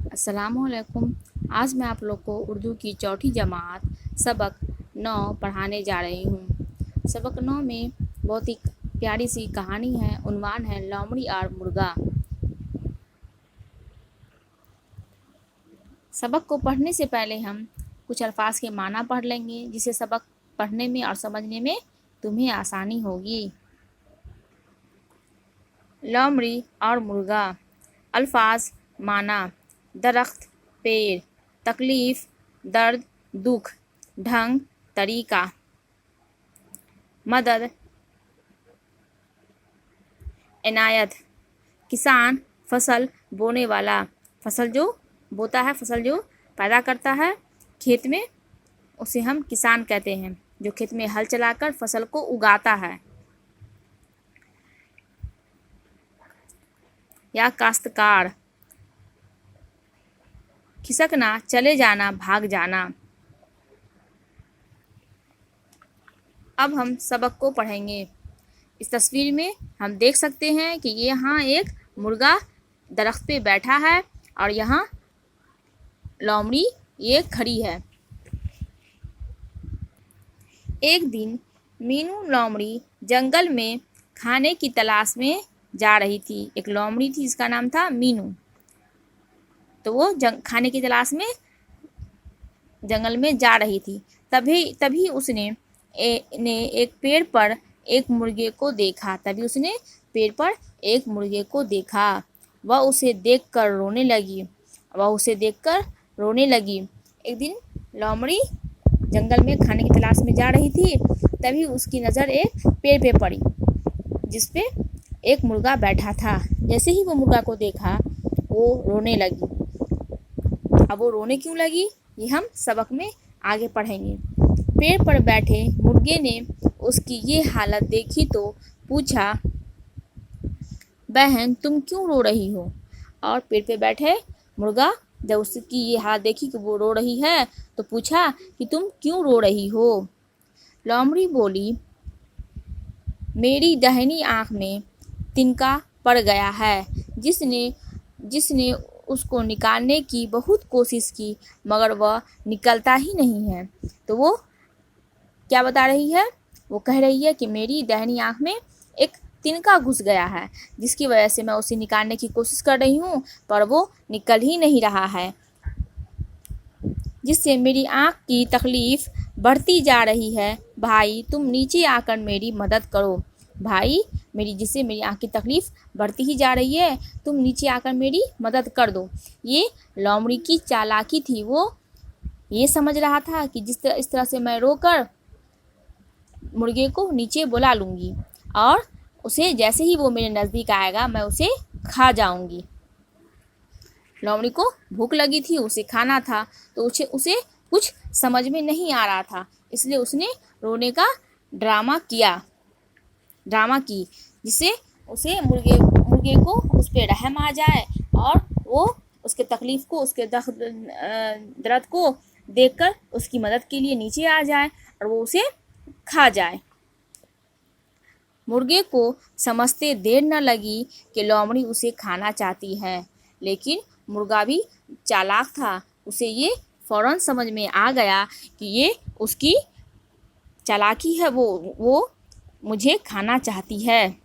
अस्सलामुअलैकुम। आज मैं आप लोग को उर्दू की चौथी जमात सबक 9 पढ़ाने जा रही हूँ। सबक 9 में बहुत ही प्यारी सी कहानी है। उन्वान है लोमड़ी और मुर्गा। सबक को पढ़ने से पहले हम कुछ अल्फाज के माना पढ़ लेंगे, जिससे सबक पढ़ने में और समझने में तुम्हें आसानी होगी। लोमड़ी और मुर्गा। अल्फाज माना: दरख्त, पेड़, तकलीफ, दर्द, दुख, ढंग, तरीका, मदद, इनायत, किसान, फसल बोने वाला, फसल जो बोता है, फसल जो पैदा करता है खेत में, उसे हम किसान कहते हैं, जो खेत में हल चलाकर फसल को उगाता है। या काश्तकार, खिसकना, चले जाना, भाग जाना। अब हम सबक को पढ़ेंगे। इस तस्वीर में हम देख सकते हैं कि यहाँ एक मुर्गा दरख्त पे बैठा है और यहाँ लोमड़ी ये खड़ी है। एक दिन मीनू लोमड़ी जंगल में खाने की तलाश में जा रही थी। एक लोमड़ी थी, इसका नाम था मीनू। तो वो खाने की तलाश में जंगल में जा रही थी। तभी उसने एक पेड़ पर एक मुर्गे को देखा। वह उसे देखकर रोने लगी। एक दिन लोमड़ी जंगल में खाने की तलाश में जा रही थी। तभी उसकी नज़र एक पेड़ पे पड़ी, जिस पे एक मुर्गा बैठा था। जैसे ही वो मुर्गा को देखा, वो रोने लगी। अब वो रोने क्यों लगी, ये हम सबक में आगे पढ़ेंगे। पेड़ पर बैठे मुर्गे ने उसकी ये हालत देखी तो पूछा, बहन तुम क्यों रो रही हो? और पेड़ पे बैठे मुर्गा जब उसकी ये हालत देखी कि वो रो रही है, तो पूछा कि तुम क्यों रो रही हो? लोमड़ी बोली, मेरी दाहिनी आँख में तिनका पड़ गया है, जिसने उसको निकालने की बहुत कोशिश की, मगर वह निकलता ही नहीं है। तो वो क्या बता रही है? वो कह रही है कि मेरी दाहिनी आँख में एक तिनका घुस गया है, जिसकी वजह से मैं उसे निकालने की कोशिश कर रही हूँ, पर वो निकल ही नहीं रहा है, जिससे मेरी आँख की तकलीफ़ बढ़ती जा रही है। भाई तुम नीचे आकर मेरी मदद करो। भाई जिससे मेरी आँख की तकलीफ़ बढ़ती ही जा रही है, तुम नीचे आकर मेरी मदद कर दो। ये लोमड़ी की चालाकी थी। वो ये समझ रहा था कि इस तरह से मैं रोकर मुर्गे को नीचे बुला लूँगी और उसे जैसे ही वो मेरे नज़दीक आएगा, मैं उसे खा जाऊँगी। लोमड़ी को भूख लगी थी, उसे खाना था, तो उसे कुछ समझ में नहीं आ रहा था, इसलिए उसने रोने का ड्रामा की, जिससे उसे मुर्गे को उस पर रहम आ जाए और वो उसके तकलीफ़ को, उसके दर्द को देखकर उसकी मदद के लिए नीचे आ जाए और वो उसे खा जाए। मुर्गे को समझते देर न लगी कि लोमड़ी उसे खाना चाहती है, लेकिन मुर्गा भी चालाक था। उसे ये फ़ौरन समझ में आ गया कि ये उसकी चालाकी है, वो मुझे खाना चाहती है।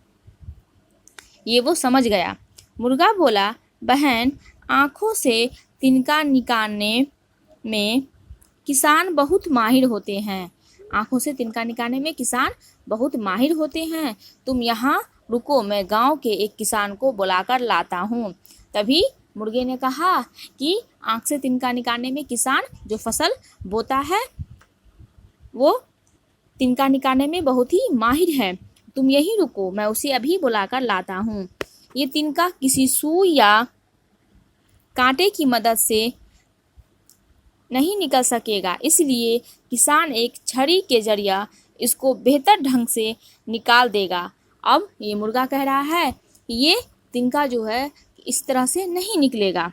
ये वो समझ गया। मुर्गा बोला, बहन आँखों से तिनका निकालने में किसान बहुत माहिर होते हैं। आँखों से तिनका निकालने में किसान बहुत माहिर होते हैं। तुम यहाँ रुको, मैं गांव के एक किसान को बुलाकर लाता हूँ। तभी मुर्गे ने कहा कि आँख से तिनका निकालने में किसान जो फसल बोता है, वो तिनका निकालने में बहुत ही माहिर है। तुम यहीं रुको, मैं उसे अभी बुलाकर लाता हूँ। ये तिनका किसी सुई या कांटे की मदद से नहीं निकल सकेगा, इसलिए किसान एक छड़ी के जरिया इसको बेहतर ढंग से निकाल देगा। अब ये मुर्गा कह रहा है कि ये तिनका जो है इस तरह से नहीं निकलेगा।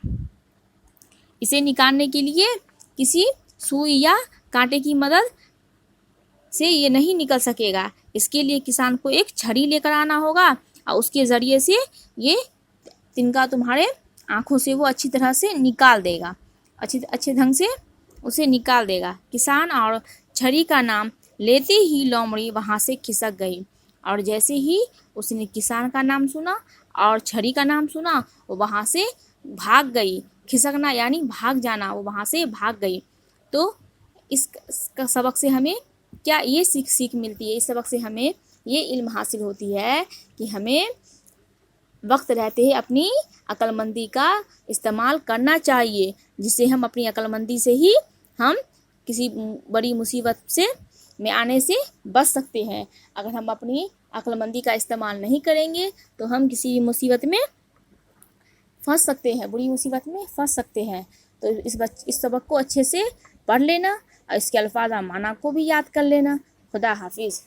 इसे निकालने के लिए किसी सुई या कांटे की मदद से ये नहीं निकल सकेगा। इसके लिए किसान को एक छड़ी लेकर आना होगा और उसके ज़रिए से ये तिनका तुम्हारे आँखों से वो अच्छी तरह से निकाल देगा, अच्छे ढंग से उसे निकाल देगा। किसान और छड़ी का नाम लेते ही लोमड़ी वहाँ से खिसक गई, और जैसे ही उसने किसान का नाम सुना और छड़ी का नाम सुना वो वहाँ से भाग गई। खिसकना यानी भाग जाना, वो वहाँ से भाग गई। तो इसका सबक से हमें क्या ये सीख मिलती है? इस सबक से हमें ये इल्म हासिल होती है कि हमें वक्त रहते ही अपनी अक्लमंदी का इस्तेमाल करना चाहिए, जिससे हम अपनी अक्लमंदी से ही हम किसी बड़ी मुसीबत में आने से बच सकते हैं। अगर हम अपनी अक्लमंदी का इस्तेमाल नहीं करेंगे तो हम किसी भी मुसीबत में फंस सकते हैं, बुरी मुसीबत में फंस सकते हैं। तो इस सबक को अच्छे से पढ़ लेना और इसके अल्फाज और माना को भी याद कर लेना। खुदा हाफिज़।